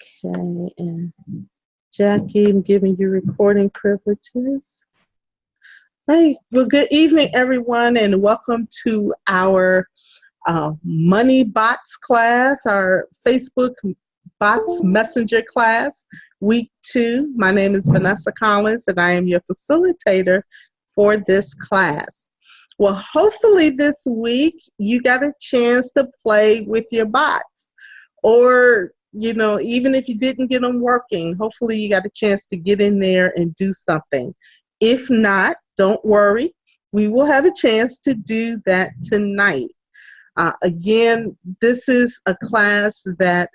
Okay, and Jackie, I'm giving you recording privileges. Hey, well, good evening, everyone, and welcome to our Money Bots class, our Facebook Bots Messenger class, week 2. My name is Vanessa Collins, and I am your facilitator for this class. Well, hopefully this week you got a chance to play with your bots, or even if you didn't get them working, hopefully you got a chance to get in there and do something. If not, don't worry. We will have a chance to do that tonight. Again, this is a class that,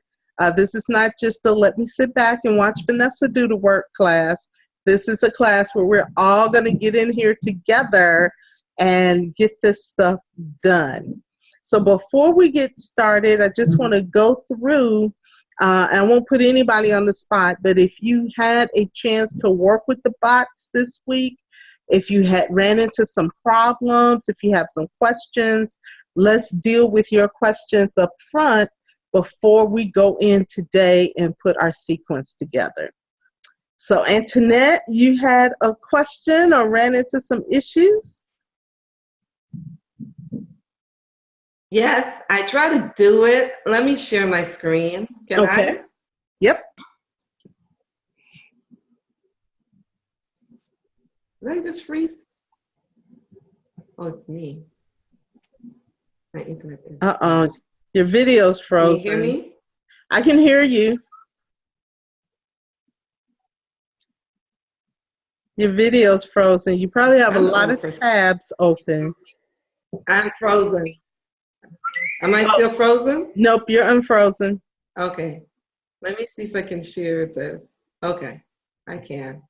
this is not just a let me sit back and watch Vanessa do the work class. This is a class where we're all going to get in here together and get this stuff done. So before we get started, I just want to go through, I won't put anybody on the spot, but if you had a chance to work with the bots this week, if you had ran into some problems, if you have some questions, let's deal with your questions up front before we go in today and put our sequence together. So Antoinette, you had a question or ran into some issues? Yes, I try to do it. Let me share my screen. Can Okay. I? Yep. Did I just freeze? Oh, it's me. My internet is. Uh-oh. Your video's frozen. Can you hear me? I can hear you. Your video's frozen. You probably have a lot of tabs open. I'm frozen. Am I still frozen? Nope, you're unfrozen. Okay. Let me see if I can share this. Okay, I can.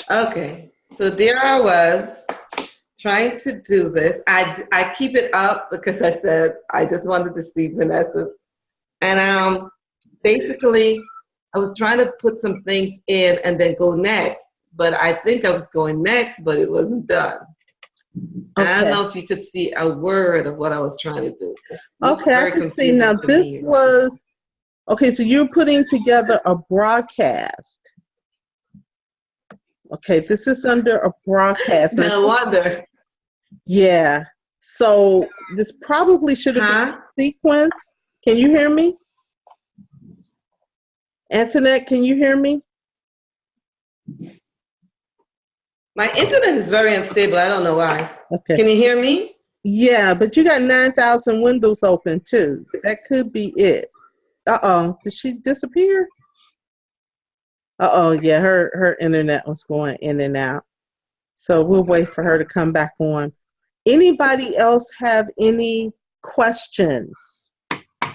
Okay, so there I was trying to do this. I keep it up because I said I just wanted to see Vanessa. And basically, I was trying to put some things in and then go next. But I think I was going next, but it wasn't done. Okay. I don't know if you could see a word of what I was trying to do. Okay, I can see now. This was, okay, so you're putting together a broadcast. Okay, this is under a broadcast. No wonder. Yeah, so this probably should have been a sequence. Can you hear me? Antoinette, can you hear me? My internet is very unstable. I don't know why. Okay. Can you hear me? Yeah, but you got 9,000 windows open too. That could be it. Uh-oh, did she disappear? Uh-oh, yeah, her internet was going in and out. So we'll wait for her to come back on. Anybody else have any questions?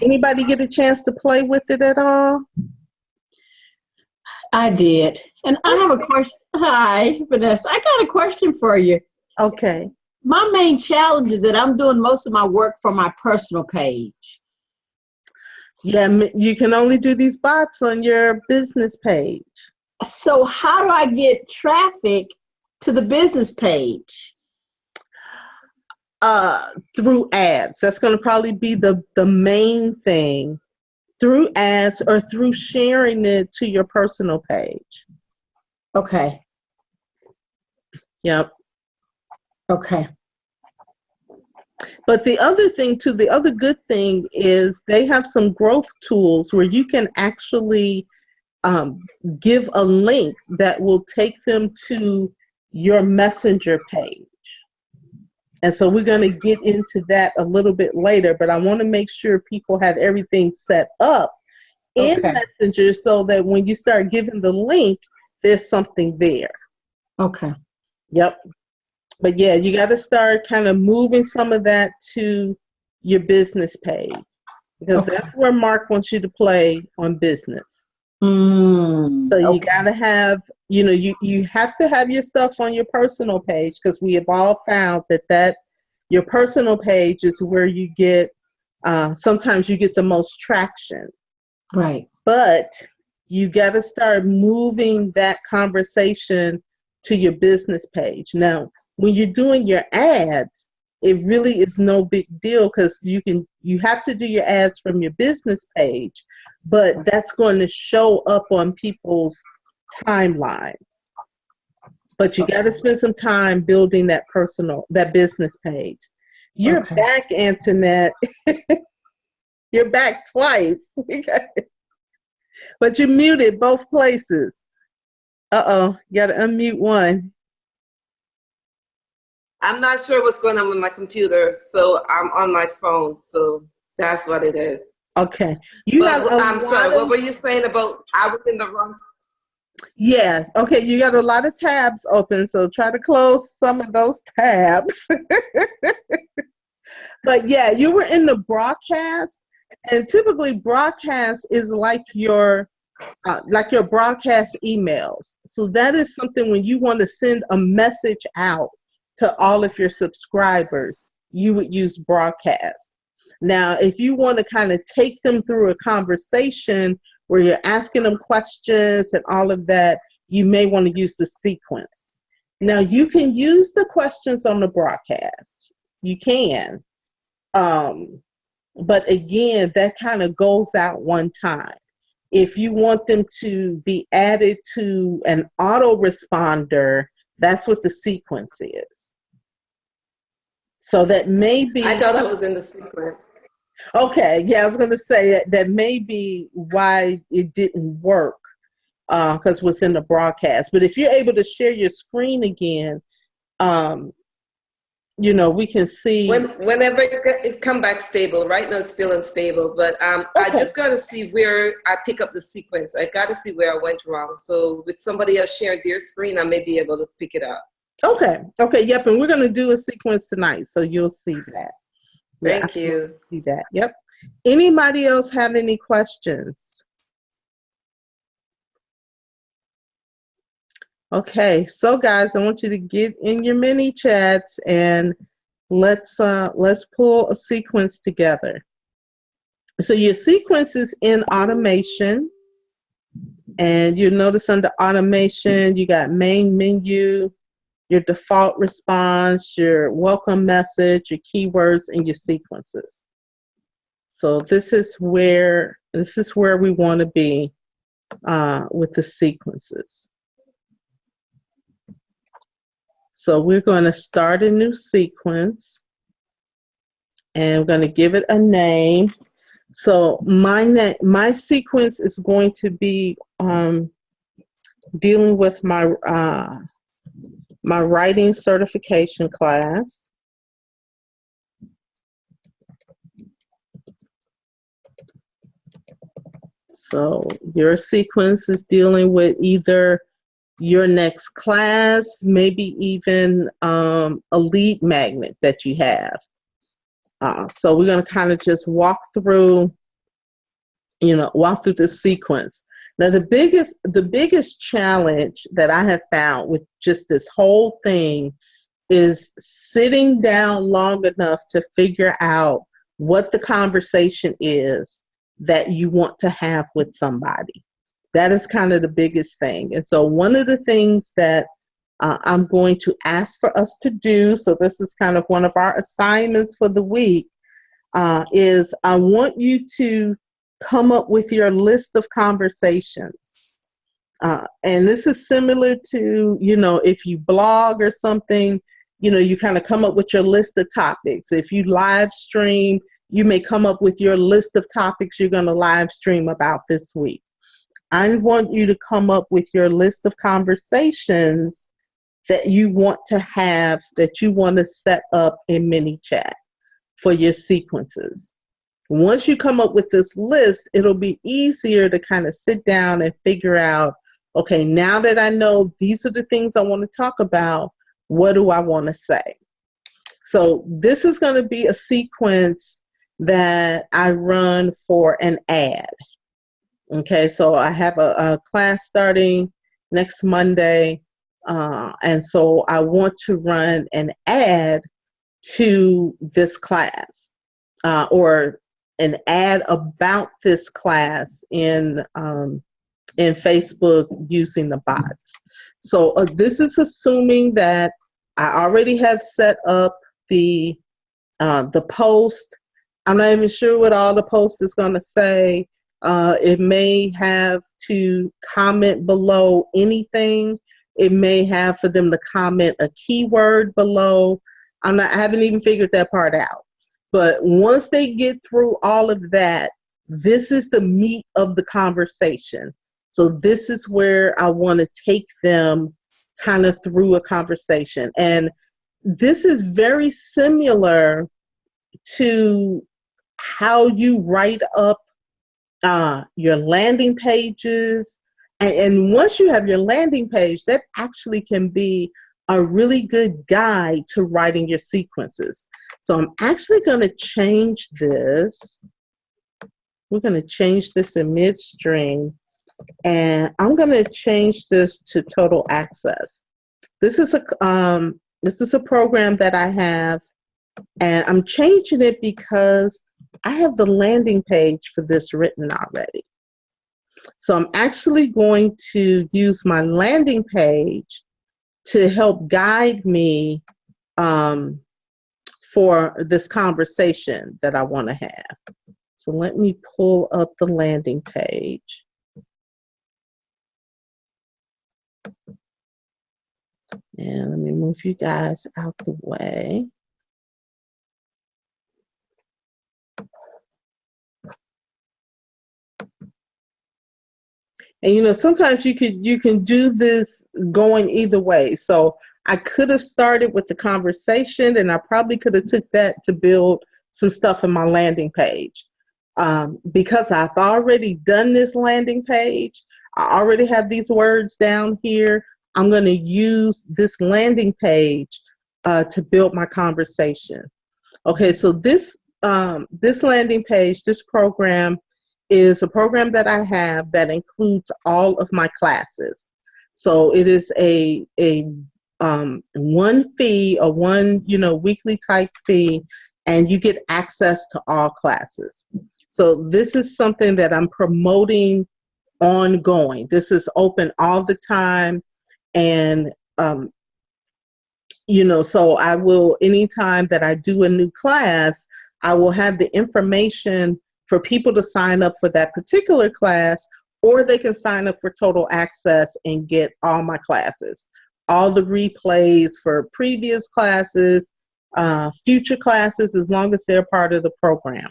Anybody get a chance to play with it at all? I did. And I have a question. Hi, Vanessa. I got a question for you. Okay. My main challenge is that I'm doing most of my work from my personal page. Yeah, you can only do these bots on your business page. So how do I get traffic to the business page? Through ads. That's going to probably be the main thing. Through ads or through sharing it to your personal page. Okay. Yep. Okay. But the other thing too, the other good thing is they have some growth tools where you can actually give a link that will take them to your messenger page. And so we're going to get into that a little bit later, but I want to make sure people have everything set up in Messenger so that when you start giving the link, there's something there. Okay. Yep. But yeah, you got to start kind of moving some of that to your business page because that's where Mark wants you to play on business. So you got to have, you have to have your stuff on your personal page because we have all found that your personal page is where you get, sometimes you get the most traction. Right. But you got to start moving that conversation to your business page. Now, when you're doing your ads, it really is no big deal because you can you have to do your ads from your business page, but that's going to show up on people's timelines. But you got to spend some time building that business page. You're Okay. back, Antoinette. You're back twice. But you muted both places. Uh-oh, you got to unmute one. I'm not sure what's going on with my computer, so I'm on my phone, so that's what it is. Okay. I'm sorry, what were you saying about I was in the wrong? Yeah. Okay. You got a lot of tabs open, so try to close some of those tabs. But yeah, you were in the broadcast, and typically broadcast is like your broadcast emails. So that is something when you want to send a message out to all of your subscribers, you would use broadcast. Now, if you want to kind of take them through a conversation where you're asking them questions and all of that, you may want to use the sequence. Now, you can use the questions on the broadcast. You can. But again, that kind of goes out one time. If you want them to be added to an autoresponder, that's what the sequence is. So that may be. I thought I was in the sequence. Okay, yeah, I was going to say that may be why it didn't work, because what's in the broadcast. But if you're able to share your screen again, we can see. Whenever it come back stable. Right now it's still unstable, but Okay. I just got to see where I pick up the sequence. I got to see where I went wrong. So with somebody else sharing their screen, I may be able to pick it up. Okay, yep, and we're going to do a sequence tonight, so you'll see that. Thank you. See that, yep. Anybody else have any questions? Okay, so guys, I want you to get in your mini chats and let's pull a sequence together. So your sequence is in automation, and you notice under automation you got main menu, your default response, your welcome message, your keywords, and your sequences. So this is where we want to be with the sequences. So we're going to start a new sequence, and we're going to give it a name. So my sequence is going to be dealing with my my writing certification class. So your sequence is dealing with either your next class, maybe even a lead magnet that you have. So we're going to kind of just walk through this sequence. Now, the biggest challenge that I have found with just this whole thing is sitting down long enough to figure out what the conversation is that you want to have with somebody. That is kind of the biggest thing. And so one of the things that I'm going to ask for us to do, so this is kind of one of our assignments for the week, is I want you to come up with your list of conversations. And this is similar to, if you blog or something, you kind of come up with your list of topics. If you live stream, you may come up with your list of topics you're going to live stream about this week. I want you to come up with your list of conversations that you want to have, that you want to set up in ManyChat for your sequences. Once you come up with this list, it'll be easier to kind of sit down and figure out, okay, now that I know these are the things I want to talk about, what do I want to say? So this is going to be a sequence that I run for an ad. Okay, so I have a class starting next Monday, and so I want to run an ad to this class, or an ad about this class in Facebook using the bots. So this is assuming that I already have set up the post I'm not even sure what all the post is going to say. It may have to comment below anything. It may have for them to comment a keyword below. I haven't even figured that part out. But once they get through all of that, this is the meat of the conversation. So this is where I want to take them kind of through a conversation. And this is very similar to how you write up your landing pages. And once you have your landing page, that actually can be a really good guide to writing your sequences. So I'm actually going to change this. We're going to change this in midstream, and I'm going to change this to Total Access. This is a program that I have, and I'm changing it because I have the landing page for this written already. So I'm actually going to use my landing page to help guide me for this conversation that I want to have. So let me pull up the landing page. And let me move you guys out the way. And sometimes you can do this going either way. So I could have started with the conversation, and I probably could have took that to build some stuff in my landing page. Because I've already done this landing page, I already have these words down here. I'm going to use this landing page to build my conversation. Okay, so this landing page, this program, is a program that I have that includes all of my classes. So it is a one fee, a one weekly type fee, and you get access to all classes. So this is something that I'm promoting ongoing. This is open all the time, and so I will, anytime that I do a new class, I will have the information for people to sign up for that particular class, or they can sign up for Total Access and get all my classes, all the replays for previous classes, future classes, as long as they're part of the program.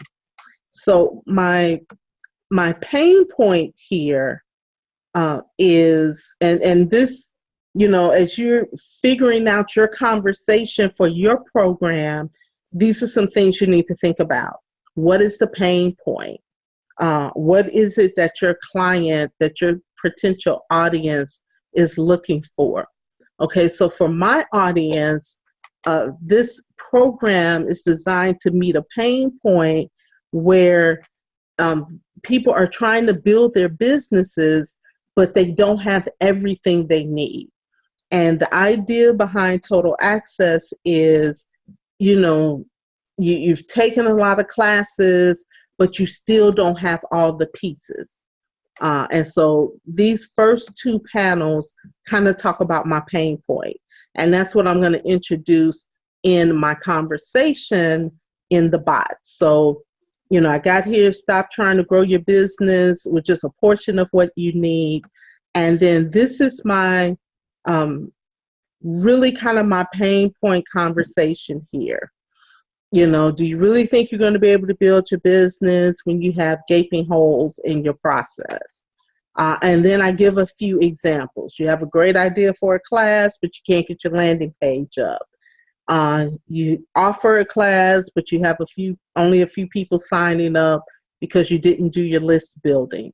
So my pain point here is, and this, as you're figuring out your conversation for your program, these are some things you need to think about. What is the pain point? What is it that your client, that your potential audience is looking for? Okay, so for my audience, this program is designed to meet a pain point where people are trying to build their businesses, but they don't have everything they need. And the idea behind Total Access is, you've taken a lot of classes, but you still don't have all the pieces. And so these first two panels kind of talk about my pain point. And that's what I'm going to introduce in my conversation in the bot. So, I got here, stop trying to grow your business with just a portion of what you need. And then this is my really kind of my pain point conversation here. Do you really think you're going to be able to build your business when you have gaping holes in your process? And then I give a few examples. You have a great idea for a class, but you can't get your landing page up. You offer a class, but you have only a few people signing up because you didn't do your list building.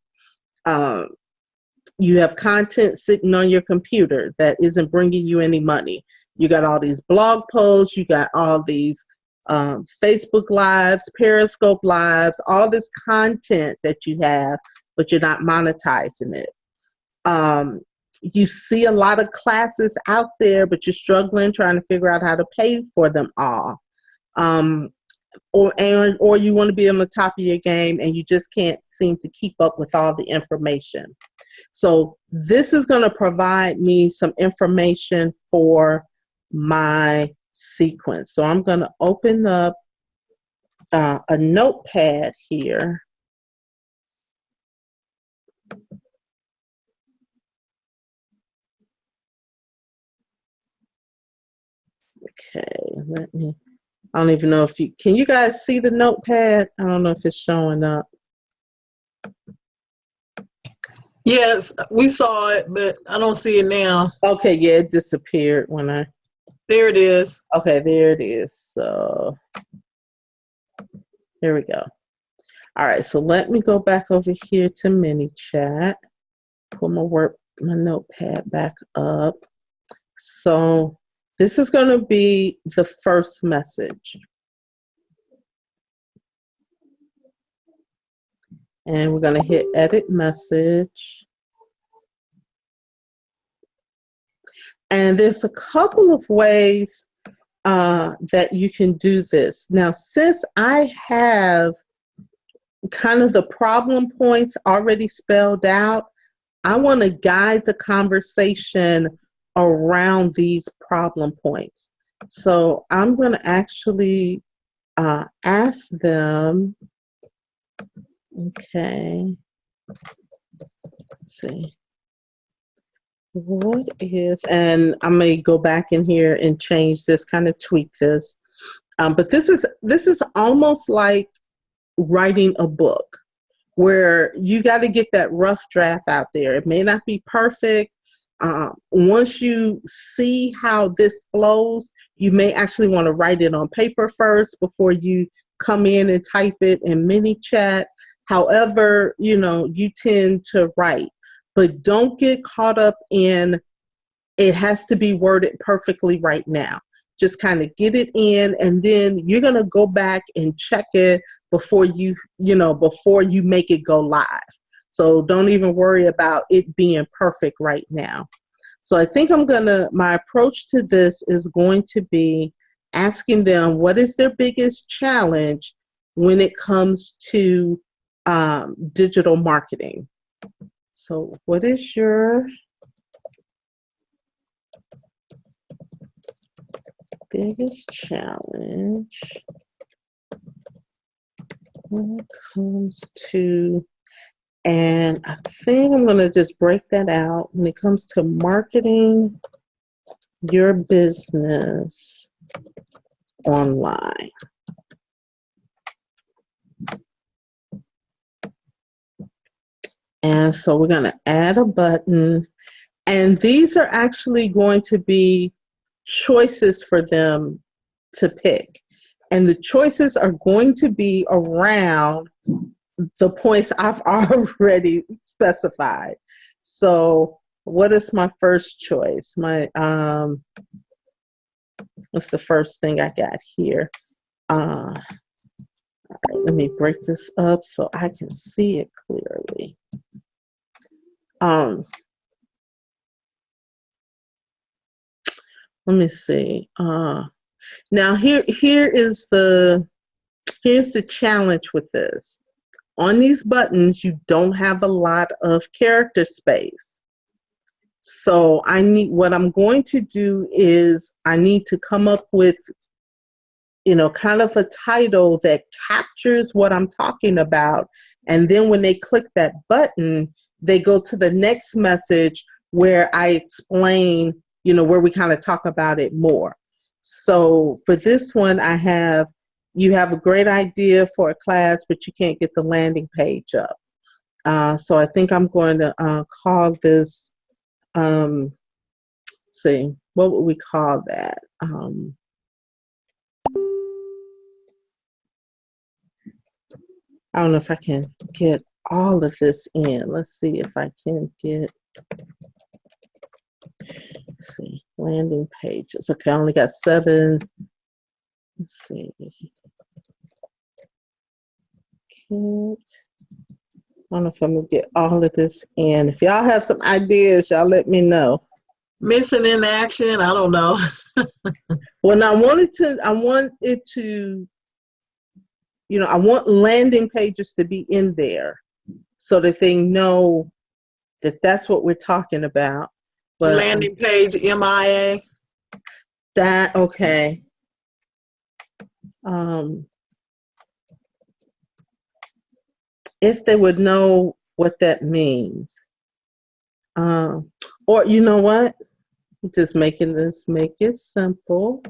You have content sitting on your computer that isn't bringing you any money. You got all these blog posts, you got all these Facebook Lives, Periscope Lives, all this content that you have, but you're not monetizing it. You see a lot of classes out there, but you're struggling trying to figure out how to pay for them all. Or you want to be on the top of your game and you just can't seem to keep up with all the information. So this is going to provide me some information for my sequence. So I'm going to open up a notepad here. Okay, I don't even know if can you guys see the notepad? I don't know if it's showing up. Yes, we saw it, but I don't see it now. Okay, yeah, it disappeared when There it is. okay, there it is. So here we go. All right, so let me go back over here to ManyChat. Pull my notepad back up. So this is going to be the first message. And we're going to hit edit message. And there's a couple of ways that you can do this. Now, since I have kind of the problem points already spelled out, I want to guide the conversation around these problem points. So I'm going to actually ask them, okay, let's see, what is, and I may go back in here and change this, kind of tweak this, but this is almost like writing a book where you got to get that rough draft out there. It may not be perfect. Once you see how this flows, you may actually want to write it on paper first before you come in and type it in ManyChat. However, you tend to write, but don't get caught up in it has to be worded perfectly right now. Just kind of get it in, and then you're going to go back and check it before you make it go live. So don't even worry about it being perfect right now. So I think my approach to this is going to be asking them what is their biggest challenge when it comes to digital marketing. So what is your biggest challenge when it comes to, and I think I'm going to just break that out when it comes to marketing your business online. And so we're going to add a button, and these are actually going to be choices for them to pick. And the choices are going to be around the points I've already specified. So what is my first choice? What's the first thing I got here? All right, let me break this up so I can see it clearly. Let me see. Now here's the challenge with this. On these buttons, you don't have a lot of character space. So what I'm going to do is I need to come up with, kind of a title that captures what I'm talking about. And then when they click that button, they go to the next message where I explain, where we kind of talk about it more. So for this one, you have a great idea for a class, but you can't get the landing page up. So I think I'm going to call this, see, what would we call that? I don't know if I can get all of this in. Let's see if I can get, let's see, landing pages. Okay, I only got 7. Let's see. I don't know if I'm gonna get all of this in. If y'all have some ideas, y'all let me know. Missing in action, I don't know. Well, I want landing pages to be in there so that they know that that's what we're talking about. But landing page, MIA. That, okay. if they would know what that means. Or you know what? Just make it simple.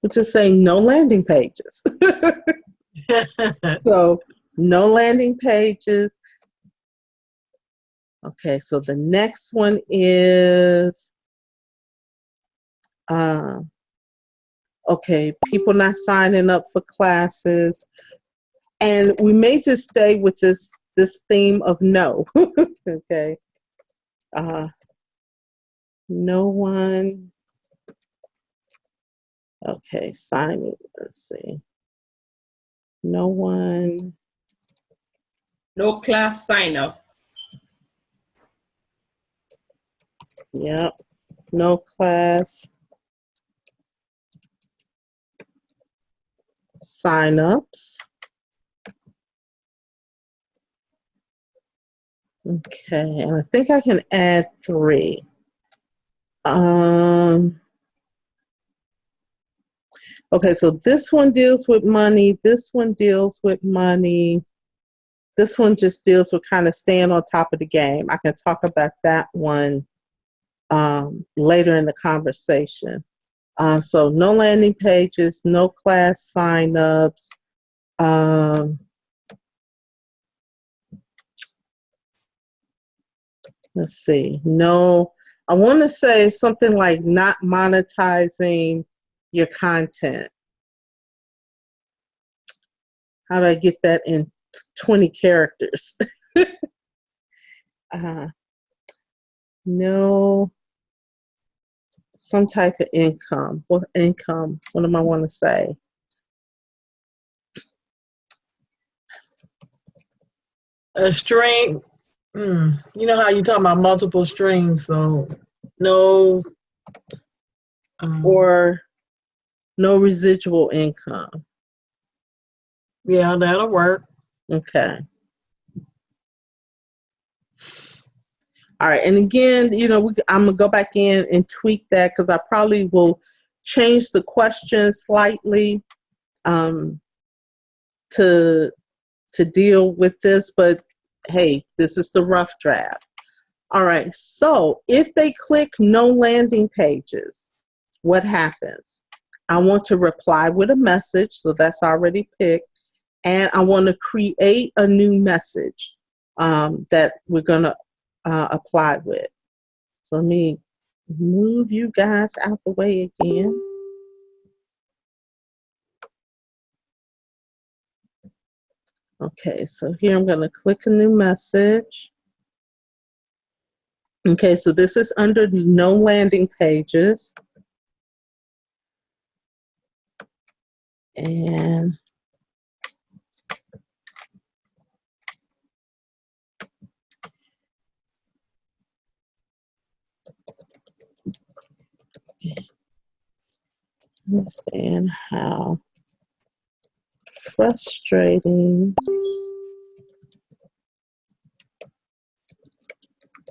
We'll just say no landing pages. So no landing pages. Okay, so the next one is, okay, people not signing up for classes. And we may just stay with this theme of no. Okay. No one. Okay, signing. Let's see. No one. No class sign up. Yep. No class sign-ups. Okay, and I think I can add 3. Okay, so this one deals with money. This one deals with money. This one just deals with kind of staying on top of the game. I can talk about that one later in the conversation. So no landing pages, no class signups. Let's see. No, I want to say something like not monetizing your content. How do I get that in 20 characters? No, some type of income. What income? What am I want to say? A string. You know how you talk about multiple strings, so no. Or no residual income. Yeah, that'll work. Okay. All right, and again, you know, I'm gonna go back in and tweak that because I probably will change the question slightly to deal with this. But hey, this is the rough draft. All right, so if they click no landing pages, what happens? I want to reply with a message, so that's already picked, and I want to create a new message that we're gonna apply with. So let me move you guys out the way again. Okay, so here I'm going to click a new message. Okay, so this is under no landing pages. And understand how frustrating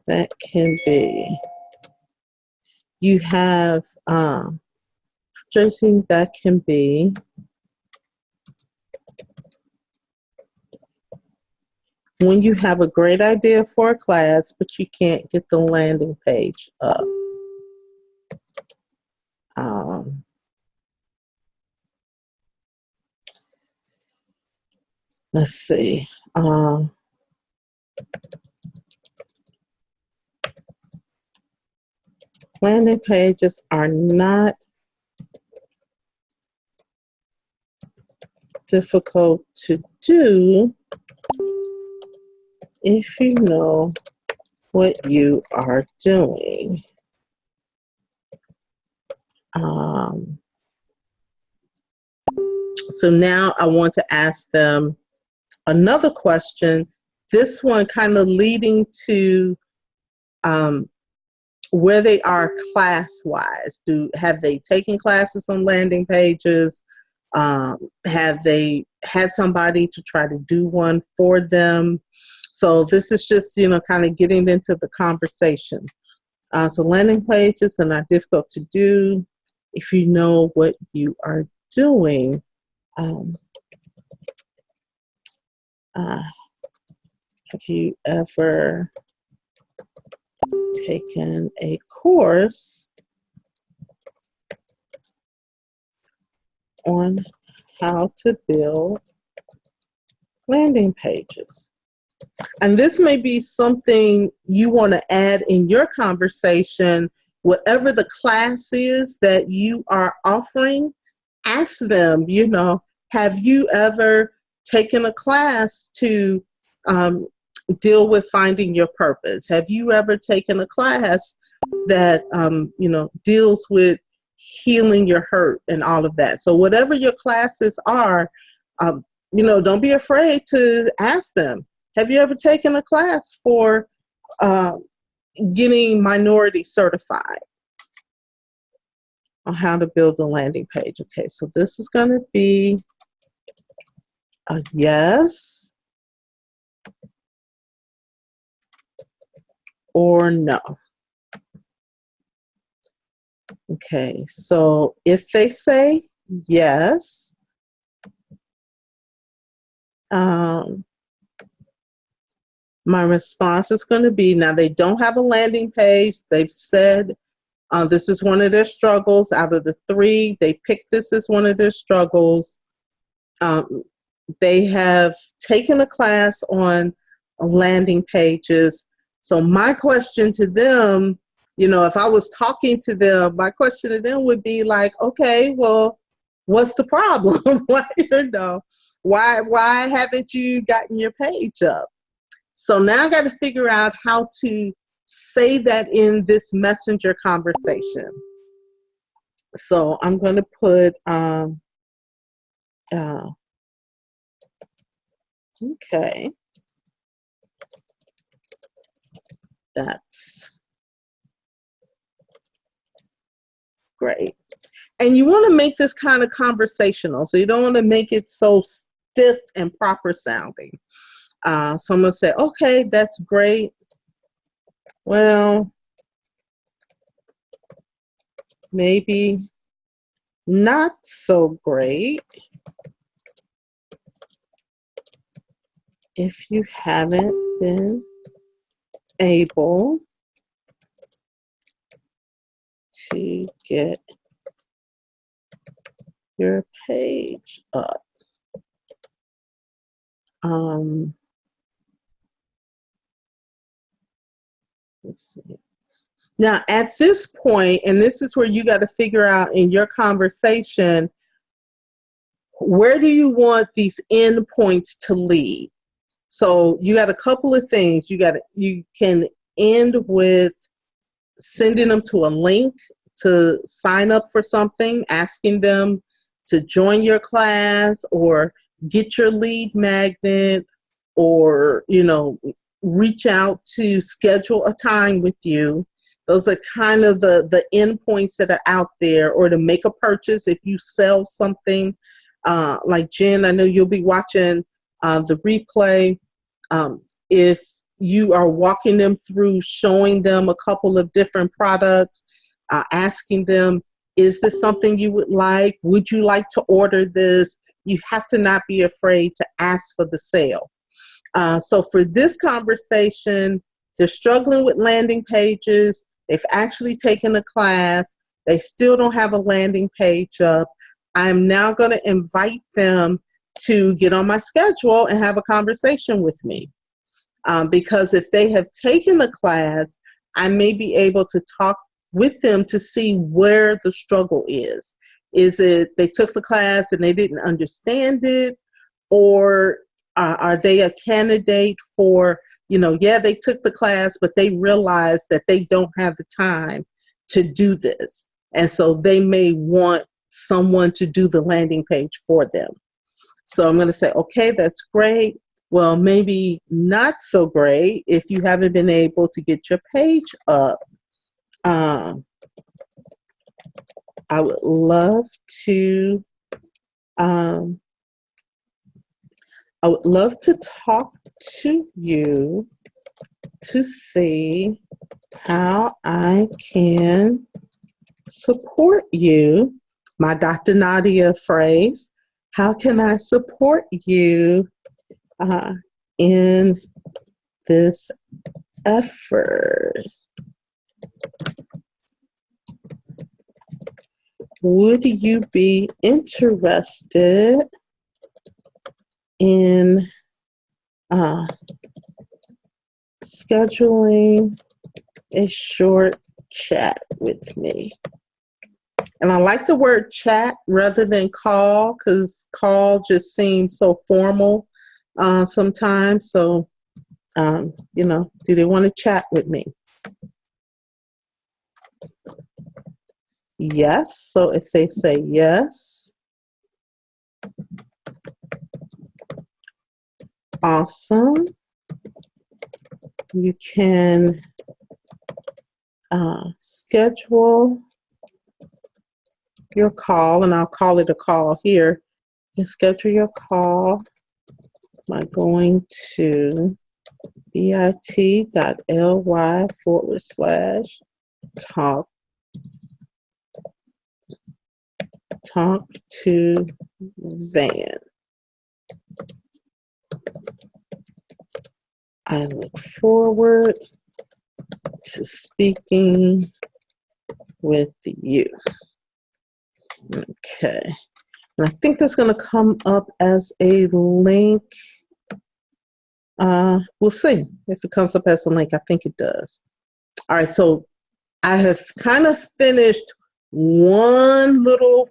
that can be. You have frustrating that can be when you have a great idea for a class, but you can't get the landing page up. Let's see. Landing pages are not difficult to do if you know what you are doing. So now I want to ask them another question, this one kind of leading to where they are class-wise. Have they taken classes on landing pages? Have they had somebody to try to do one for them? So this is just, you know, kind of getting into the conversation. So landing pages are not difficult to do if you know what you are doing. Uh, have you ever taken a course on how to build landing pages? And this may be something you want to add in your conversation, whatever the class is that you are offering. Ask them, have you ever taken a class to deal with finding your purpose? Have you ever taken a class that, deals with healing your hurt and all of that? So whatever your classes are, don't be afraid to ask them. Have you ever taken a class for getting minority certified on how to build a landing page? Okay, so this is going to be a yes or no. Okay, so if they say yes, my response is going to be, now they don't have a landing page. They've said this is one of their struggles. Out of the 3, they picked this as one of their struggles. They have taken a class on landing pages. So my question to them, if I was talking to them, my question to them would be like, okay, well, what's the problem? Why haven't you gotten your page up? So now I got to figure out how to say that in this messenger conversation. So I'm going to put, okay, that's great. And you want to make this kind of conversational. So you don't want to make it so stiff and proper sounding. So I'm going to say, okay, that's great. Well, maybe not so great if you haven't been able to get your page up. Let's see. Now, at this point, and this is where you got to figure out in your conversation, where do you want these endpoints to lead? So you got a couple of things. You can end with sending them to a link to sign up for something, asking them to join your class or get your lead magnet, or reach out to schedule a time with you. Those are kind of the endpoints that are out there. Or to make a purchase if you sell something. Like Jen, I know you'll be watching the replay. If you are walking them through, showing them a couple of different products, asking them, is this something you would like? Would you like to order this? You have to not be afraid to ask for the sale. So for this conversation, they're struggling with landing pages. They've actually taken a class. They still don't have a landing page up. I'm now going to invite them to get on my schedule and have a conversation with me. Because if they have taken a class, I may be able to talk with them to see where the struggle is. Is it they took the class and they didn't understand it? Or are they a candidate for, they took the class, but they realized that they don't have the time to do this. And so they may want someone to do the landing page for them. So I'm going to say, okay, that's great. Well, maybe not so great if you haven't been able to get your page up. I would love to talk to you to see how I can support you. My Dr. Nadia phrase, how can I support you in this effort. Would you be interested in scheduling a short chat with me? And I like the word chat rather than call, because call just seems so formal sometimes. So, you know, do they want to chat with me? Yes. So if they say yes, awesome. You can schedule your call, and I'll call it a call here. You schedule your call by going to bit.ly/talk to Van. I look forward to speaking with you. Okay. And I think that's going to come up as a link. We'll see if it comes up as a link. I think it does. All right. So I have kind of finished one little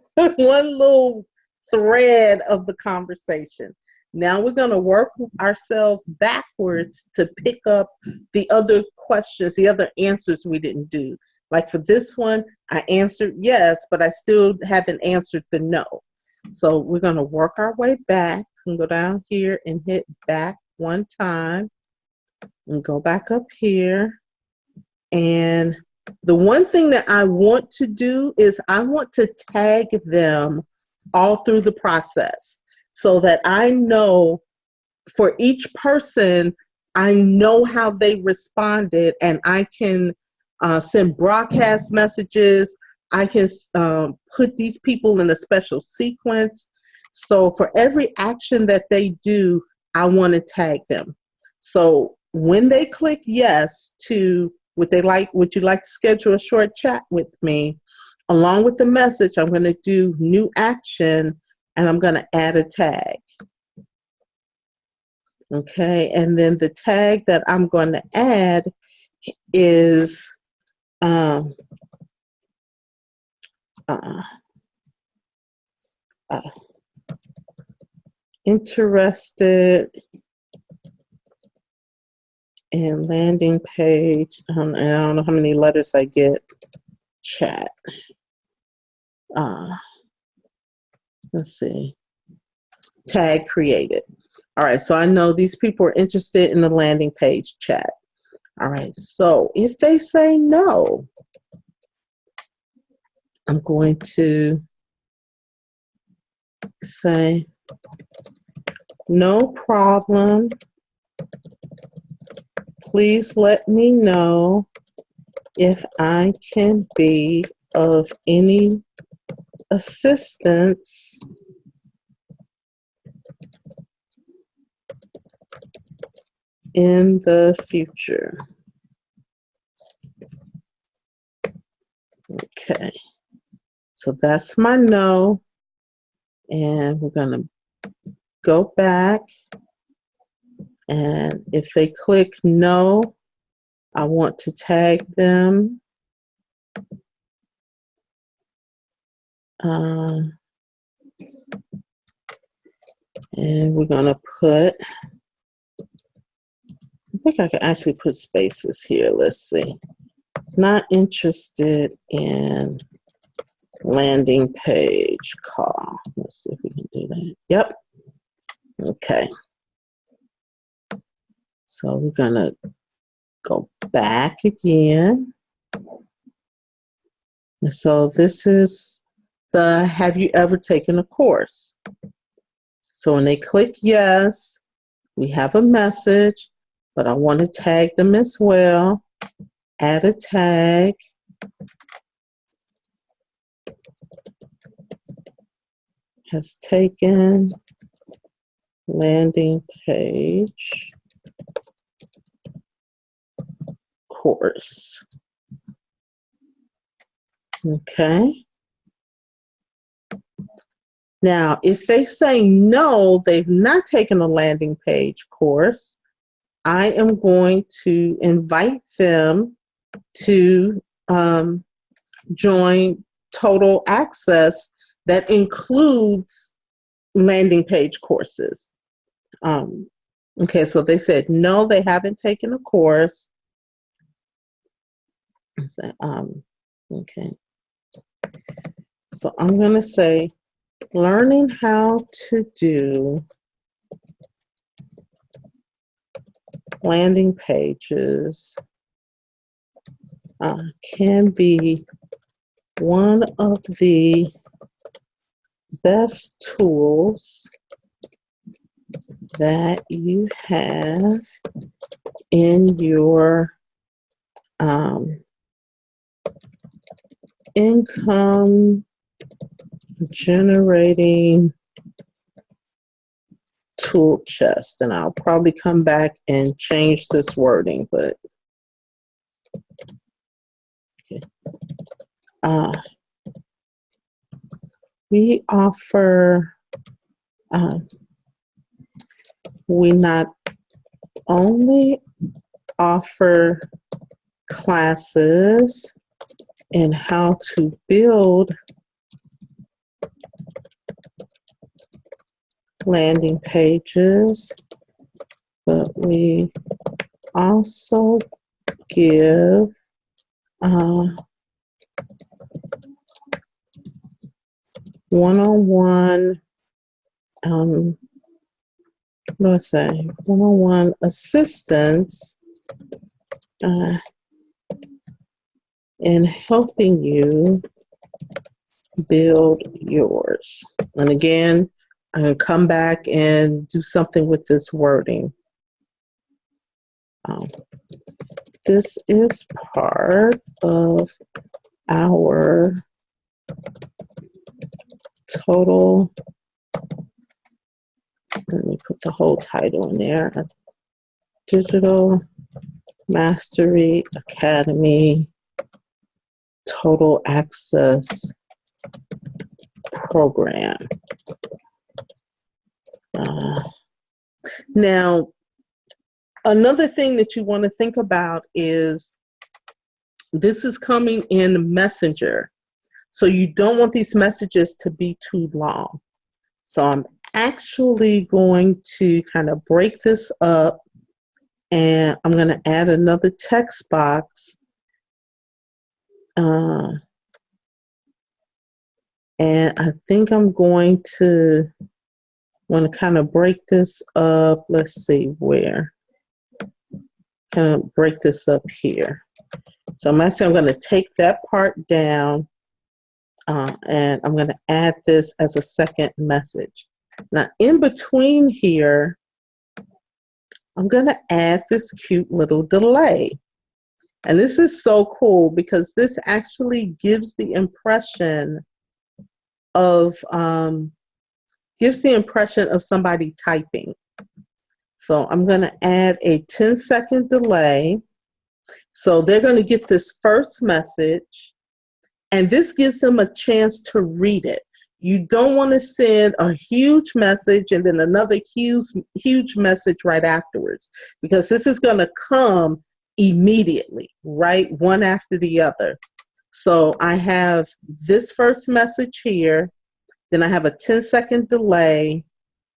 thread of the conversation. Now we're going to work ourselves backwards to pick up the other questions, the other answers we didn't do. Like for this one, I answered yes, but I still haven't answered the no. So we're going to work our way back and go down here and hit back one time and go back up here. And the one thing that I want to do is I want to tag them all through the process so that I know for each person, I know how they responded, and I can send broadcast messages. I can put these people in a special sequence. So for every action that they do, I want to tag them. So when they click yes to would you like to schedule a short chat with me, along with the message, I'm going to do new action and I'm going to add a tag. Okay, and then the tag that I'm going to add is interested in landing page. I don't know how many letters I get. Chat. Let's see. Tag created. All right, so I know these people are interested in the landing page chat. All right, so if they say no, I'm going to say, no problem. Please let me know if I can be of any assistance in the future. Okay, so that's my no, and we're gonna go back, and if they click no, I want to tag them. And we're gonna put, I think I can actually put spaces here. Let's see. Not interested in landing page call. Let's see if we can do that. Yep. Okay. So we're gonna go back again. And so this is the have you ever taken a course? So when they click yes, we have a message, but I want to tag them as well. Add a tag. Has taken landing page course. Okay. Now, if they say no, they've not taken a landing page course, I am going to invite them to join Total Access that includes landing page courses. Okay, so they said no, they haven't taken a course. So, okay. So I'm going to say learning how to do landing pages can be one of the best tools that you have in your income generating tool chest. And I'll probably come back and change this wording, but okay. We offer, we not only offer classes in how to build landing pages, but we also give one-on-one, one-on-one assistance in helping you build yours. And again, I'm going to come back and do something with this wording. This is part of our total, let me put the whole title in there, Digital Mastery Academy Total Access Program. Now, another thing that you want to think about is this is coming in Messenger. So you don't want these messages to be too long. So I'm actually going to kind of break this up, and I'm going to add another text box. And I think I'm going to want to kind of break this up. Let's see where. Kind of break this up here. So I'm going to take that part down, and I'm going to add this as a second message. Now, in between here, I'm going to add this cute little delay. And this is so cool because this actually gives the impression of somebody typing. So I'm going to add a 10-second delay. So they're going to get this first message, and this gives them a chance to read it. You don't want to send a huge message and then another huge message right afterwards, because this is going to come immediately, right? One after the other. So I have this first message here, then I have a 10-second delay,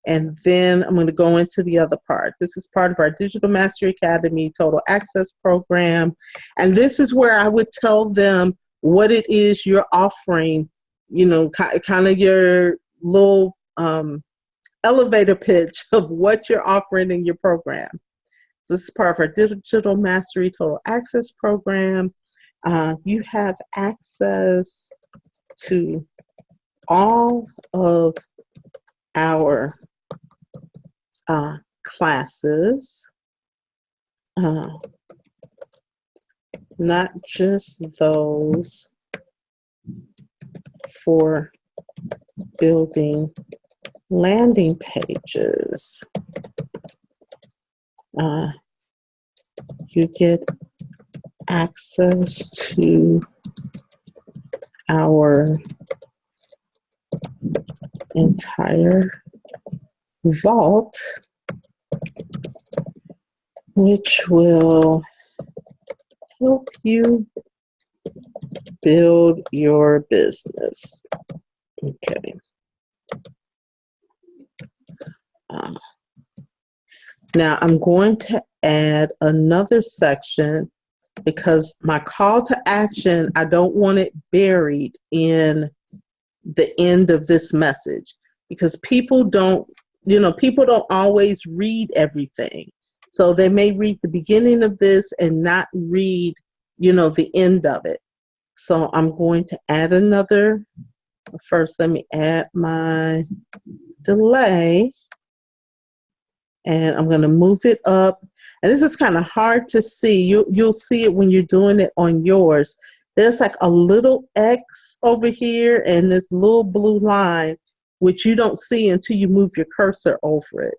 and then I'm going to go into the other part. This is part of our Digital Mastery Academy Total Access Program. And this is where I would tell them what it is you're offering, you know, kind of your little elevator pitch of what you're offering in your program. This is part of our Digital Mastery Total Access Program. You have access to all of our classes, not just those for building landing pages. You get access to our entire vault, which will help you build your business. Okay. Now I'm going to add another section because my call to action, I don't want it buried in the end of this message because people don't always read everything. So they may read the beginning of this and not read, the end of it. So I'm going to add another. First, let me add my delay. And I'm going to move it up. And this is kind of hard to see. You'll see it when you're doing it on yours. There's like a little X over here and this little blue line, which you don't see until you move your cursor over it.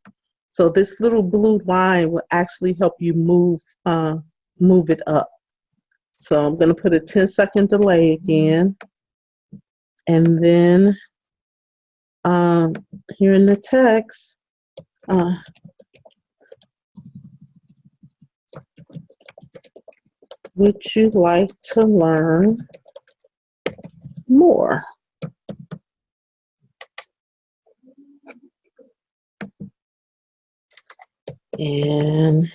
So this little blue line will actually help you move it up. So I'm going to put a 10-second delay again. And then here in the text, would you like to learn more? And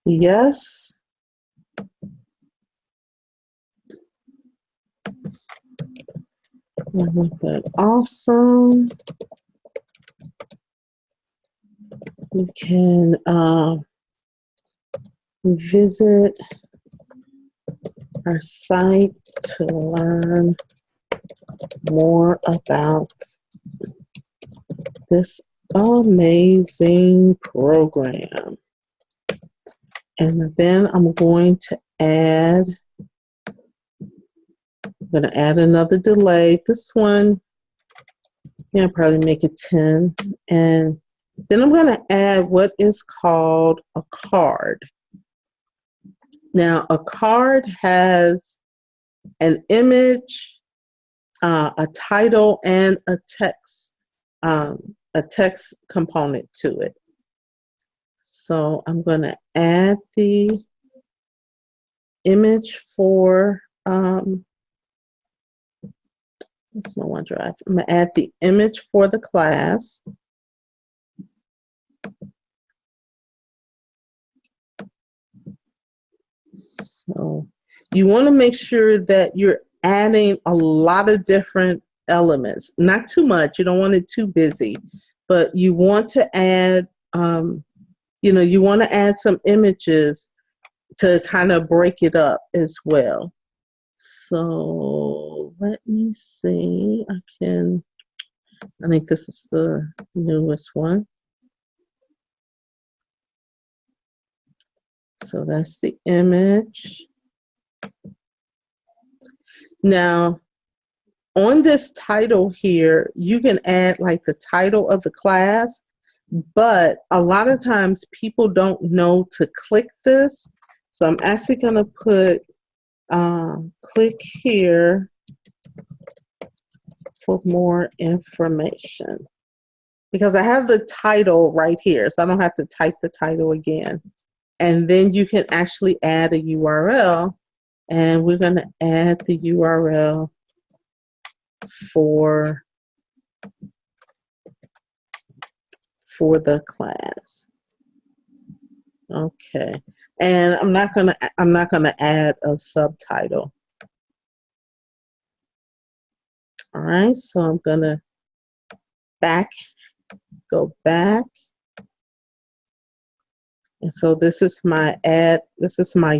yes. I want that awesome. We can visit our site to learn more about this amazing program. And then I'm going to add another delay. This one, probably make it 10. And then I'm going to add what is called a card. Now, a card has an image, a title, and a text component to it. So I'm going to add the image for that's my OneDrive. I'm going to add the image for the class. So you want to make sure that you're adding a lot of different elements. Not too much. You don't want it too busy. But you want to add, you want to add some images to kind of break it up as well. So let me see. I think this is the newest one. So that's the image. Now, on this title here, you can add like the title of the class, but a lot of times people don't know to click this. So I'm actually going to put click here for more information because I have the title right here, so I don't have to type the title again. And then you can actually add a URL, and we're going to add the URL for the class. Okay. And I'm not gonna add a subtitle. All right, so I'm gonna go back. And so this is my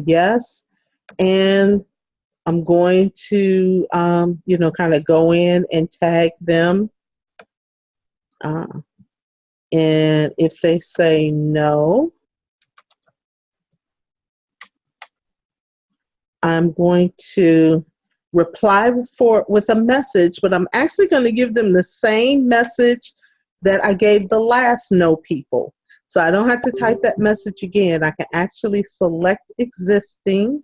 yes. And I'm going to, kind of go in and tag them. And if they say no, I'm going to reply with a message, but I'm actually going to give them the same message that I gave the last no people. So I don't have to type that message again. I can actually select existing,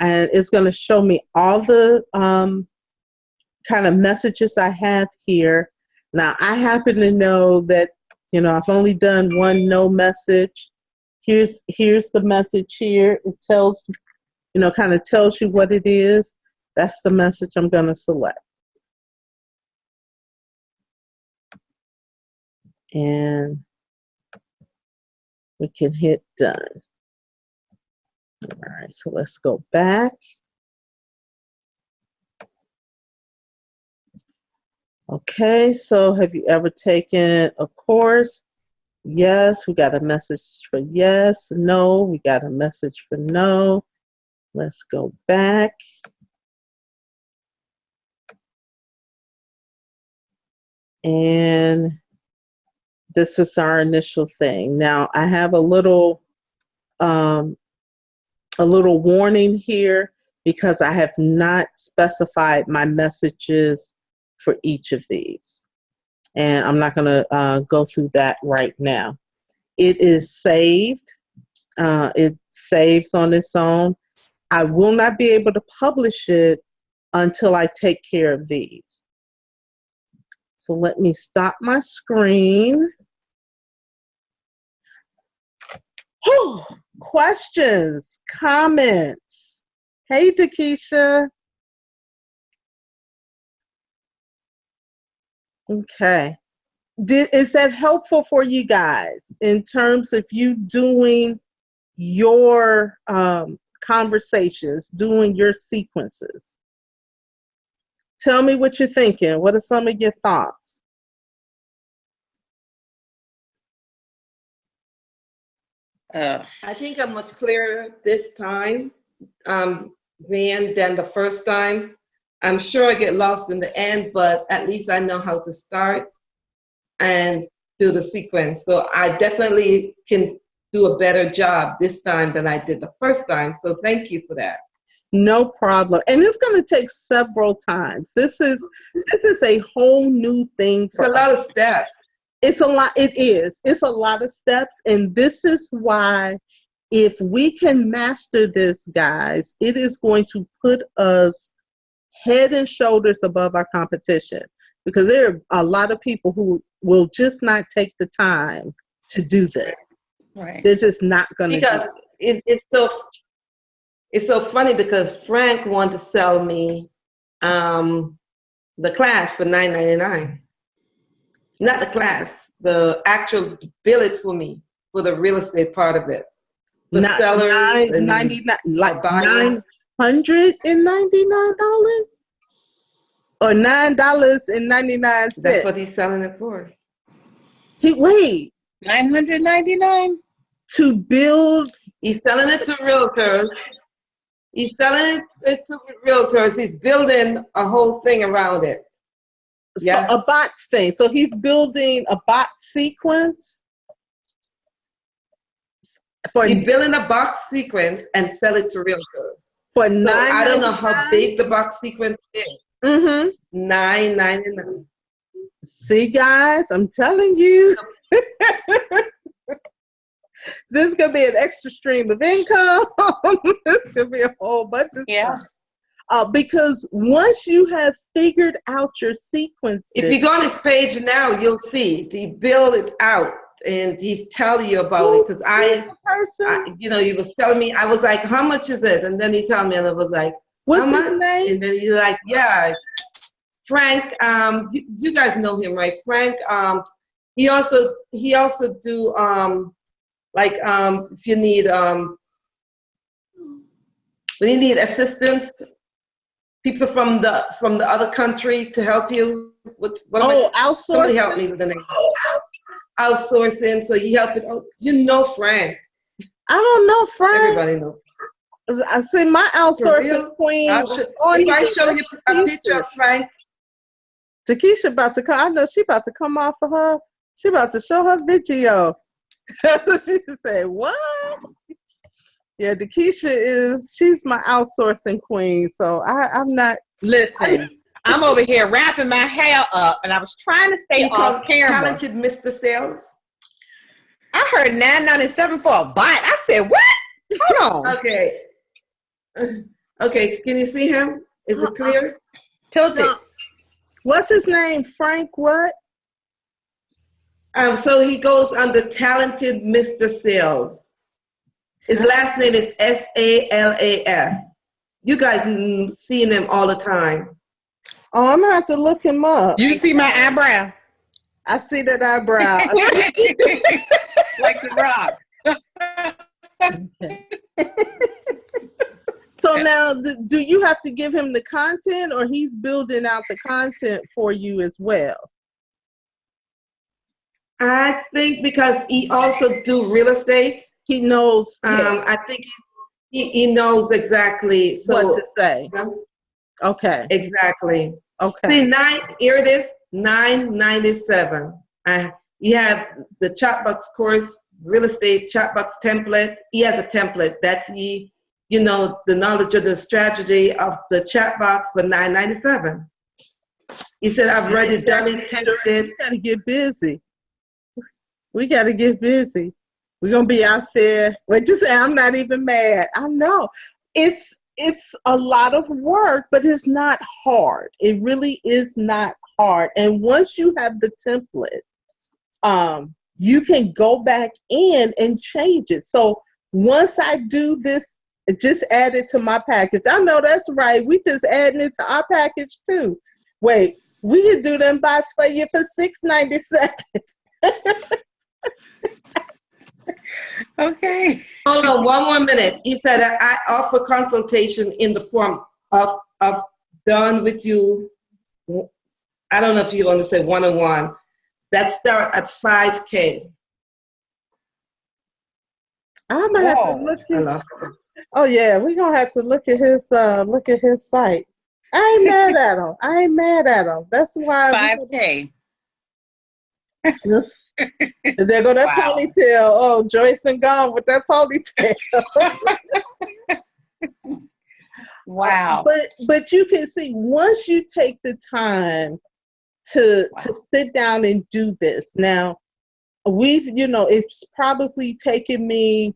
and it's going to show me all the kind of messages I have here. Now, I happen to know that, I've only done one no message. Here's the message here. It tells, kind of tells you what it is. That's the message I'm going to select. And we can hit done. All right, so let's go back. Okay, so have you ever taken a course? Yes, we got a message for yes. No, we got a message for no. Let's go back. And this was our initial thing. Now I have a little warning here because I have not specified my messages for each of these. And I'm not going to go through that right now. It is saved. It saves on its own. I will not be able to publish it until I take care of these. So let me stop my screen. Whew. Questions, comments. Hey, Takesha. Okay. Is that helpful for you guys in terms of you doing your conversations, doing your sequences? Tell me what you're thinking. What are some of your thoughts? I think I'm much clearer this time, Van, than the first time. I'm sure I get lost in the end, but at least I know how to start and do the sequence. So I definitely can do a better job this time than I did the first time. So thank you for that. No problem. And it's going to take several times. This is a whole new thing for It's a lot of steps. It's a lot. It is. It's a lot of steps. And this is why if we can master this, guys, it is going to put us head and shoulders above our competition, because there are a lot of people who will just not take the time to do this. Right. They're just not going to do it. It's so funny because Frank wanted to sell me the class for $9.99. Not the class, the actual bill it for me for the real estate part of it. The Not sellers and $9.99, like buyers. $999 or $9.99. That's what he's selling it for. Wait, $999. to build. He's selling it to realtors. He's selling it to realtors. He's building a whole thing around it. Yeah. So a box thing. So he's building a box sequence for He's building a box sequence and sell it to realtors. for So I don't know how $9.99? big the box sequence is. Mm-hmm. $9.99. See, guys, I'm telling you, this is gonna be an extra stream of income. This gonna be a whole bunch of stuff. Because once you have figured out your sequences, If you go on his page now, you'll see the bill is out and he's telling you about it. Because he was telling me, I was like, how much is it? And then he told me, and I was like, what's how his much? name? And then he's like, yeah, Frank. You guys know him, right? Frank. He also do if you need when you need assistance, people from the other country to help you with Outsourcing. Somebody help me with the name. Outsourcing. So you help it. Oh, Frank. I don't know, Frank. Everybody knows. I see my outsourcing queen. If I show you a picture of Frank. Takesha about to come. I know she about to come off of her. She about to show her video. She said, "What?" Yeah, she's my outsourcing queen. So I'm not. Listen, I'm over here wrapping my hair up, and I was trying to stay off camera. Talented Mr. Sales. I heard $9.97 for a bite. I said, "What? Hold on." Okay. Okay, can you see him? Is it clear? Tilted. No. What's his name? Frank what? So he goes under Talented Mr. Sales. His last name is Salas. You guys seen him all the time. Oh, I'm gonna have to look him up. You see my eyebrow? I see that eyebrow. Like the rock. So now, do you have to give him the content, or he's building out the content for you as well? I think because he also do real estate. He knows I think he knows exactly. So what to say. Okay. exactly. Okay. See, here it is, $9.97. You have the Chatbox course, real estate Chatbox template. He has a template that the knowledge of the strategy of the Chatbox for $9.97. He said, I've already done it, tested. We gotta get busy. We gotta get busy. We're gonna be out there. Wait, just say I'm not even mad. I know. It's a lot of work, but it's not hard. It really is not hard. And once you have the template, you can go back in and change it. So once I do this, just add it to my package. I know that's right. We just adding it to our package too. Wait, we can do them bots for you for $6.97. Okay. Hold on one more minute. He said, I offer consultation in the form of done with you. I don't know if you want to say one-on-one. That start at $5K. I'm gonna have to look I at. lost it. Oh yeah, we're gonna have to look at his site. I ain't mad at him. I ain't mad at him. That's why 5K. there go that Wow. ponytail. Oh, Joyce and gone with that ponytail. Wow. But you can see once you take the time to sit down and do this. Now it's probably taken me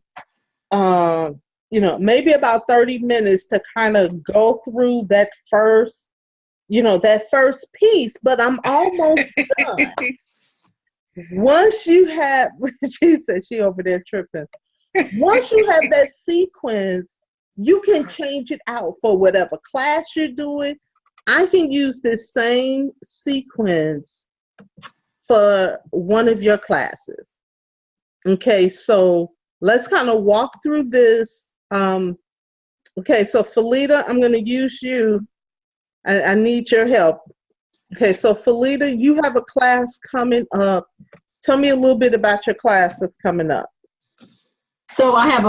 maybe about 30 minutes to kind of go through that first piece, but I'm almost done. Once you have, she said she over there tripping. Once you have that sequence, you can change it out for whatever class you're doing. I can use this same sequence for one of your classes. Okay, so let's kind of walk through this. Okay, so Felita, I'm going to use you. I need your help. Okay, so Felita, you have a class coming up. Tell me a little bit about your class that's coming up. So I have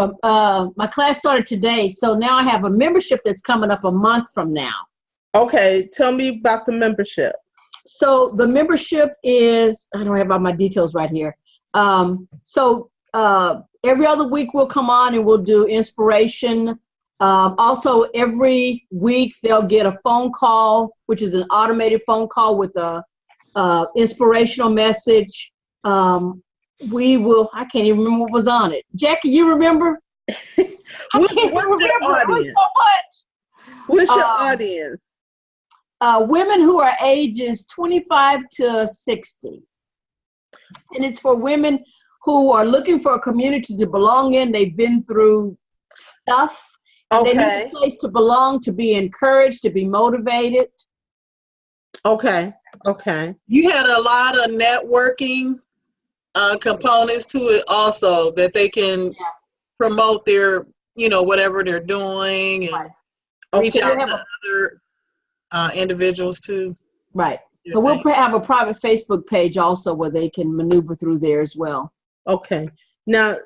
my class started today. So now I have a membership that's coming up a month from now. Okay, tell me about the membership. So the membership is, I don't have all my details right here. So every other week we'll come on and we'll do inspiration. Also every week they'll get a phone call, which is an automated phone call with a inspirational message. I can't even remember what was on it. Jackie, you remember? What's your audience? What's your audience? Women who are ages 25 to 60. And it's for women who are looking for a community to belong in. They've been through stuff. And they need a place to belong, to be encouraged, to be motivated. Okay. You had a lot of networking components to it also, that they can promote their, whatever they're doing, and reach out to other individuals too. Right. So we'll have a private Facebook page also where they can maneuver through there as well. Okay. Now,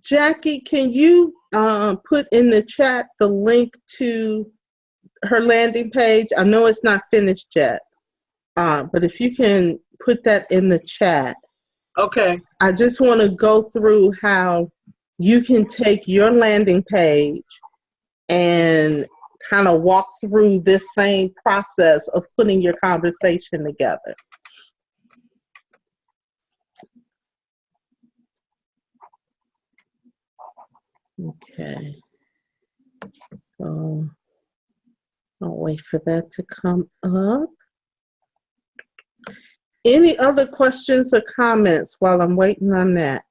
Jackie, can you put in the chat the link to her landing page? I know it's not finished yet, but if you can put that in the chat. Okay. I just want to go through how you can take your landing page and kind of walk through this same process of putting your conversation together. Okay. So wait for that to come up. Any other questions or comments while I'm waiting on that?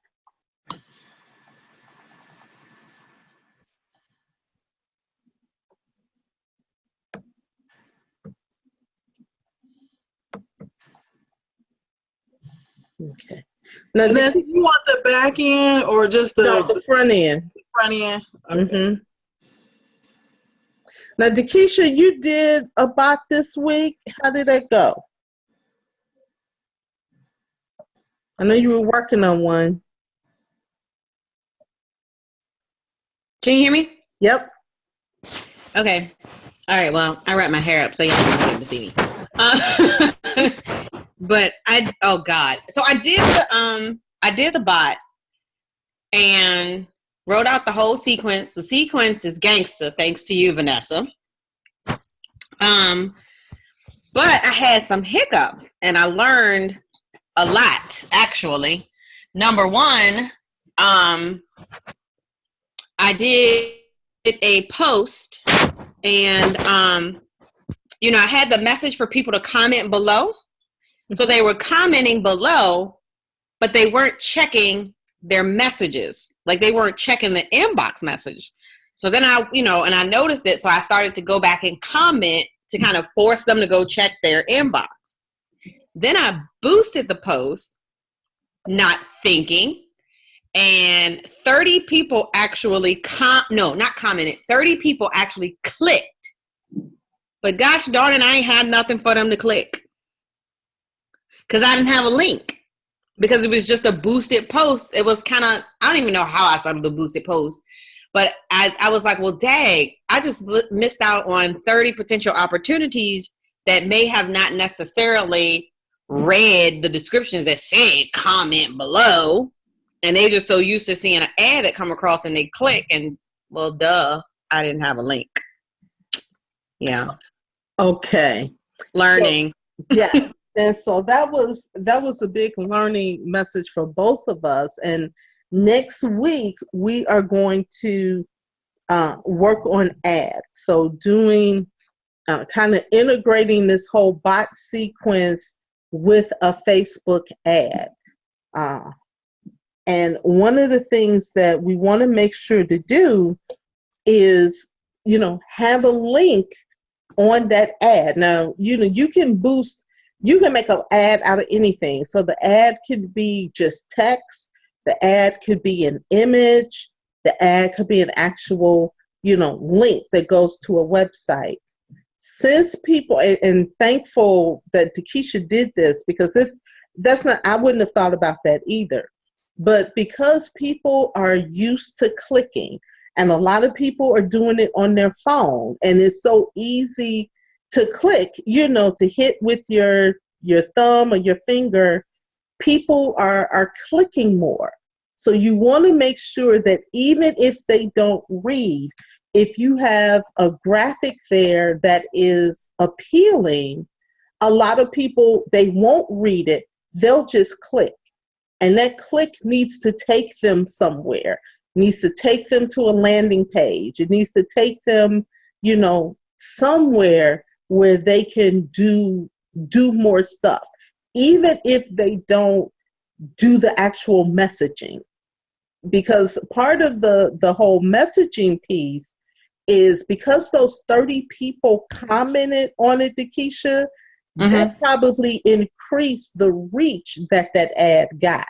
Okay. Now, And then you want the back end or just the front end. front end? Okay. Mm-hmm. Now, Dakisha, you did a bot this week. How did that go? I know you were working on one. Can you hear me? Yep. Okay. All right. Well, I wrap my hair up so y'all don't be able to see me. But oh God. So I did the bot and wrote out the whole sequence. The sequence is gangster, thanks to you, Vanessa. But I had some hiccups and I learned a lot, actually. Number one, I did a post and, I had the message for people to comment below. So they were commenting below, but they weren't checking their messages. Like they weren't checking the inbox message. So then I noticed it. So I started to go back and comment to kind of force them to go check their inbox. Then I boosted the post, not thinking. And 30 people actually, not commented, 30 people actually clicked. But gosh darn it, I ain't had nothing for them to click. Because I didn't have a link. Because it was just a boosted post. It was kind of, I don't even know how I started the boosted post. But I was like, well, dang, I just missed out on 30 potential opportunities that may have not necessarily read the descriptions that said comment below. And they just so used to seeing an ad that come across and they click and, well, duh, I didn't have a link. Yeah. Okay. Learning. So, yeah. And so that was a big learning message for both of us. And next week, we are going to work on ads. So doing kind of integrating this whole bot sequence with a Facebook ad. And one of the things that we want to make sure to do is, have a link on that ad. Now, you can boost, you can make an ad out of anything. So the ad could be just text. The ad could be an image. The ad could be an actual, link that goes to a website. Since people, and thankful that Dakisha did this, because I wouldn't have thought about that either. But because people are used to clicking, and a lot of people are doing it on their phone, and it's so easy to click, to hit with your thumb or your finger, people are clicking more. So you want to make sure that even if they don't read, if you have a graphic there that is appealing, a lot of people, they won't read it, they'll just click. And that click needs to take them somewhere. It needs to take them to a landing page. It needs to take them, somewhere where they can do more stuff, even if they don't do the actual messaging. Because part of the whole messaging piece is because those 30 people commented on it, Dakisha, that probably increased the reach that ad got.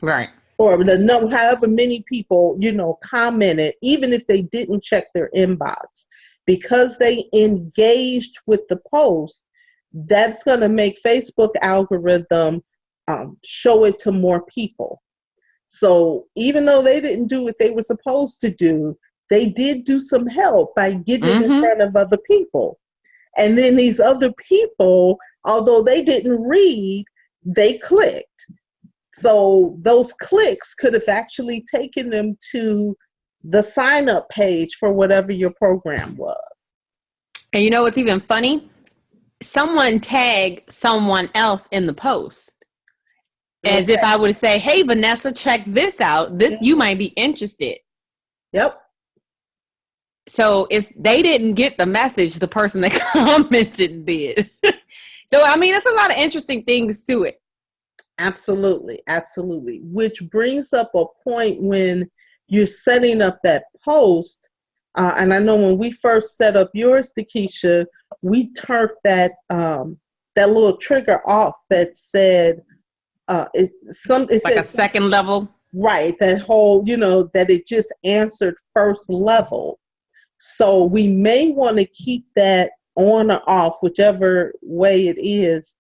Right. Or the number, however many people, commented, even if they didn't check their inbox. Because they engaged with the post, that's going to make Facebook algorithm show it to more people. So even though they didn't do what they were supposed to do, they did do some help by getting in front of other people. And then these other people, although they didn't read, they clicked. So those clicks could have actually taken them to the sign-up page for whatever your program was. And you know what's even funny? Someone tagged someone else in the post. As if I would say, hey, Vanessa, check this out. You might be interested. Yep. so they didn't get the message, the person that commented did. So, I mean, it's a lot of interesting things to it. Absolutely, absolutely. Which brings up a point when you're setting up that post. And I know when we first set up yours, Takesha, we turned that little trigger off that said it Like said a second level. right, that whole, that it just answered first level. So we may want to keep that on or off, whichever way it is,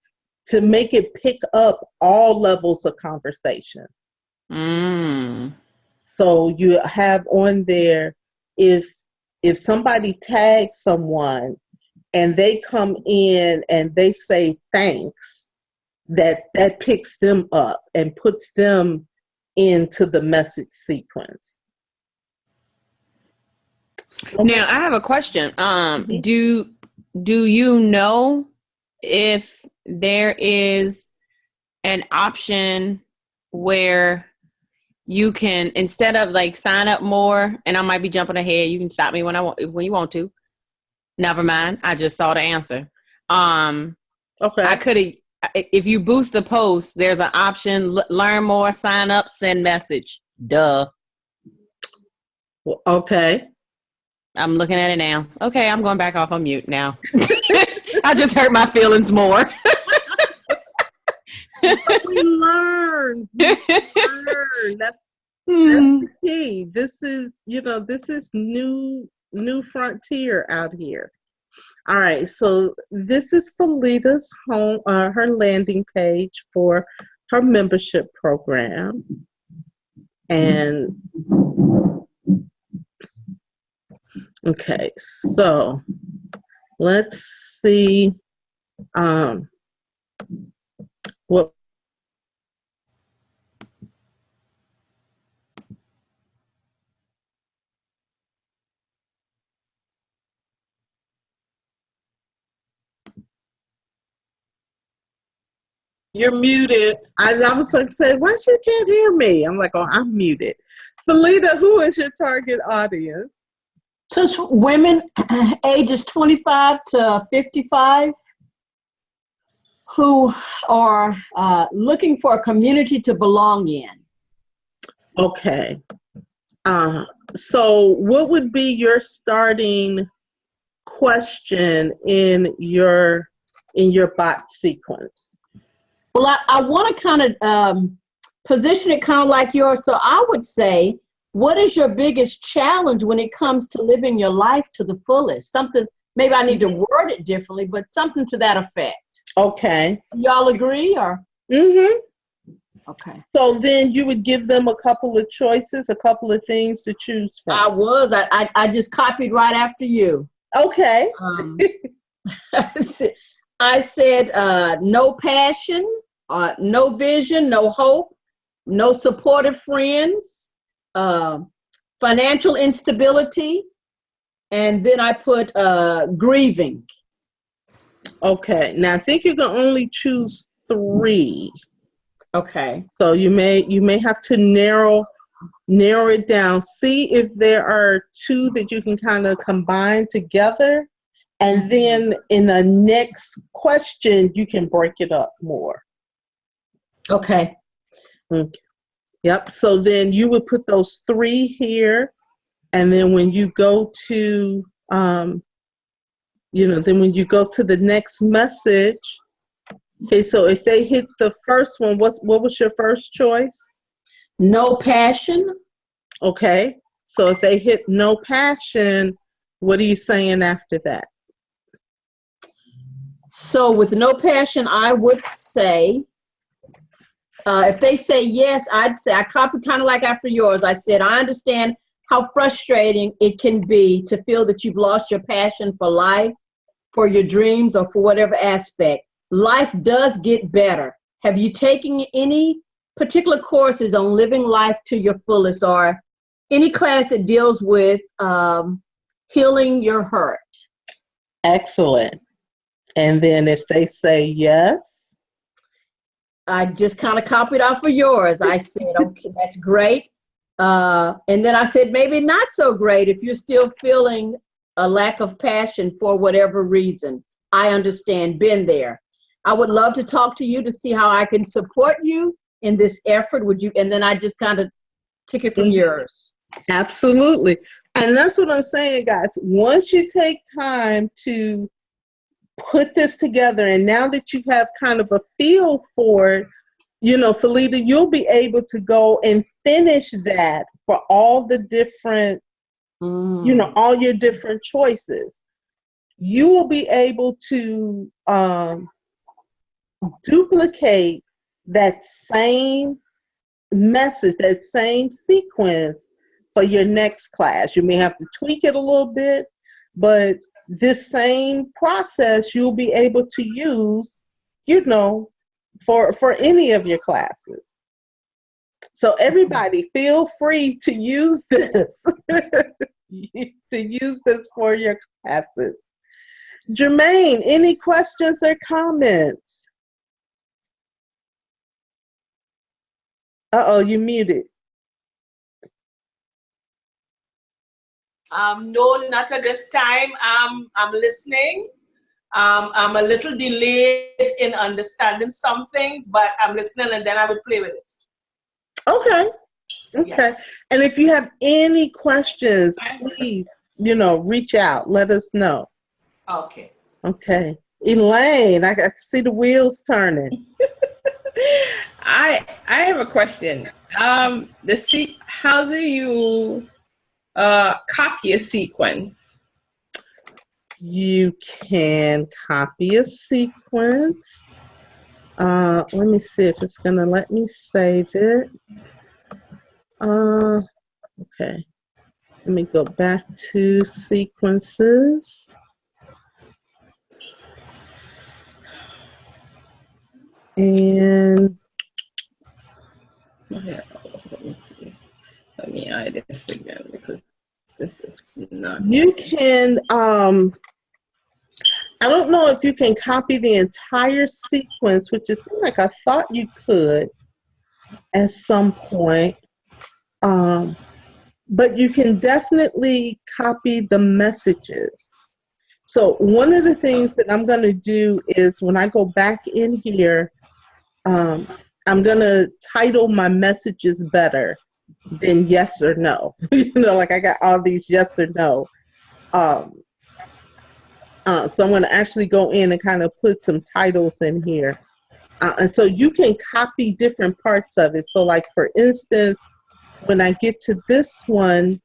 to make it pick up all levels of conversation. So you have on there, if somebody tags someone and they come in and they say thanks, that picks them up and puts them into the message sequence. Now I have a question. Do you know if there is an option where you can, instead of like sign up more, and I might be jumping ahead, you can stop me when you want to. Never mind. I just saw the answer. Okay. I could have, if you boost the post, there's an option, learn more, sign up, send message. Duh. Well, okay. I'm looking at it now. Okay, I'm going back off on mute now. I just hurt my feelings more. We learn. That's the key. This is new frontier out here. All right, so this is Felita's home, her landing page for her membership program, and okay, so let's see what. You're muted. I was like, say, why you can't hear me? I'm like, oh, I'm muted. Felita, who is your target audience? So it's women ages 25 to 55 who are looking for a community to belong in. Okay. So what would be your starting question in your bot sequence? Well, I want to kind of position it kind of like yours. So I would say, what is your biggest challenge when it comes to living your life to the fullest? Something, maybe I need to word it differently, but something to that effect. Okay. Y'all agree or? Mm-hmm. Okay. So then you would give them a couple of choices, a couple of things to choose from. I just copied right after you. Okay. I said no passion, no vision, no hope, no supportive friends, financial instability, and then I put grieving. Okay. Now I think you can only choose 3. Okay. So you may have to narrow it down. See if there are 2 that you can kind of combine together. And then in the next question, you can break it up more. Okay. Yep. So then you would put those 3 here. And then when you go to, then when you go to the next message, okay, so if they hit the first one, what was your first choice? No passion. Okay. So if they hit no passion, what are you saying after that? So with no passion, I would say, if they say yes, I'd say, I copied kind of like after yours. I said, I understand how frustrating it can be to feel that you've lost your passion for life, for your dreams, or for whatever aspect. Life does get better. Have you taken any particular courses on living life to your fullest, or any class that deals with healing your hurt? Excellent. And then if they say yes? I just kind of copied off of yours. I said, okay, that's great. And then I said, maybe not so great if you're still feeling a lack of passion for whatever reason. I understand, been there. I would love to talk to you to see how I can support you in this effort. Would you? And then I just kind of took it from yours. Absolutely. And that's what I'm saying, guys. Once you take time to put this together, and now that you have kind of a feel for it, you know, Felita, you'll be able to go and finish that for all the different, you know, all your different choices. You will be able to duplicate that same message, that same sequence for your next class. You may have to tweak it a little bit, but this same process you'll be able to use, you know, for any of your classes. So everybody, feel free to use this, to use this for your classes. Jermaine, any questions or comments? Uh-oh, you muted. No, not at this time. I'm listening. I'm a little delayed in understanding some things, but I'm listening and then I will play with it. Okay. Okay. Yes. And if you have any questions, please, you know, reach out. Let us know. Okay. Okay. Elaine, I can see the wheels turning. I have a question. How do you copy a sequence? You can copy a sequence. Let me see if it's gonna let me save it. Okay. Let me go back to sequences. And Let me add this again because this is not. you can, I don't know if you can copy the entire sequence, which is like I thought you could at some point. But you can definitely copy the messages. So one of the things that I'm going to do is when I go back in here, I'm going to title my messages better than yes or no. You know, like I got all these yes or no. So I'm going to actually go in and kind of put some titles in here. And so you can copy different parts of it. So like, for instance, when I get to this one,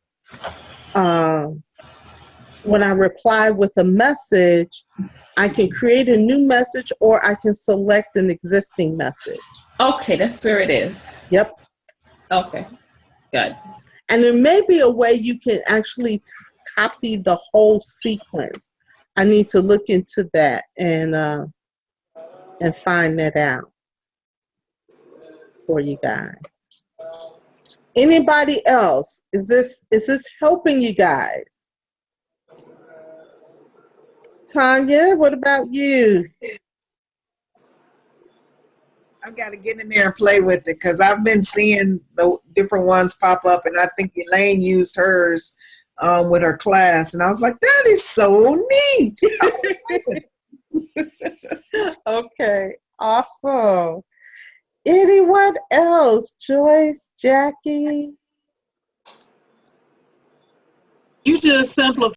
when I reply with a message, I can create a new message or I can select an existing message. Okay, that's where it is. Yep. Okay, good. And there may be a way you can actually copy the whole sequence. I need to look into that and find that out for you guys. Anybody else? Is this helping you guys? Tanya, what about you? I've got to get in there and play with it because I've been seeing the different ones pop up, and I think Elaine used hers with her class, and I was like, that is so neat. Okay, awesome. Anyone else? Joyce, Jackie? You just simplify